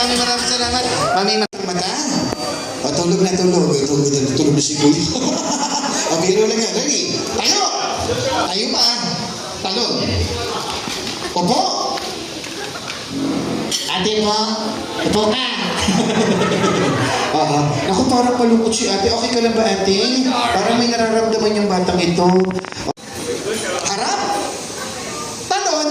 Maraming salamat. Mami, mata. O, tulog na tulog. Tulog na si Kuya. O, biro lang yan. Ready? Tayo! Tayo pa. Talon. Opo. Ate mo. Opo ka. Naku, parang malungkot si ate. Okay ka lang ba, ate? Parang may nararamdaman yung batang ito. Harap. Talon.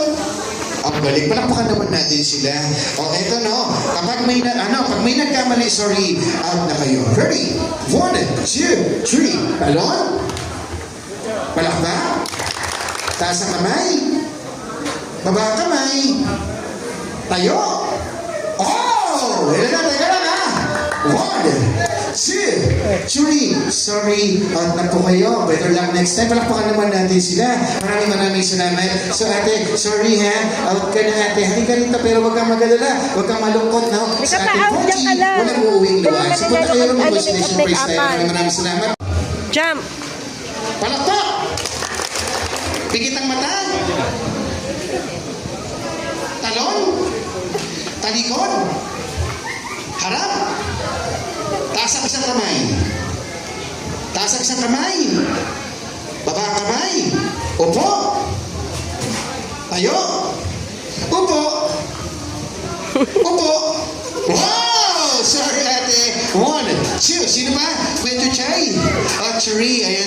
Ang balik, palakpakan naman natin sila. O, eto no, pag may nagkamali, sorry, out na kayo. Ready? 1, 2, 3. Talon. Palakpak. Taas ang kamay. Baba ang kamay. Tayo. Oh! Teka lang ha. 1, 2, 3. Sorry, out na po kayo. Better luck next time. Palakpakan naman natin sila. Maraming salamat. So ate, sorry ha. Out ka na ate. Halika rito pero huwag kang magalala. Huwag kang malungkot. No? Sa ating Pochi, walang uuwing luwan. So punta kayo ng constellation praise tayo. Maraming salamat. Jump! Palakpak! Pigit ang mata. Talon. Talikod. Harap. Taas ang isang kamay. Taas ang isang kamay. Baba ang kamay. Upo. Tayo. Upo. Upo. Wow! Sorry ate. 1, 2. Sino ba? Medyo chay. Cherry. Ayan.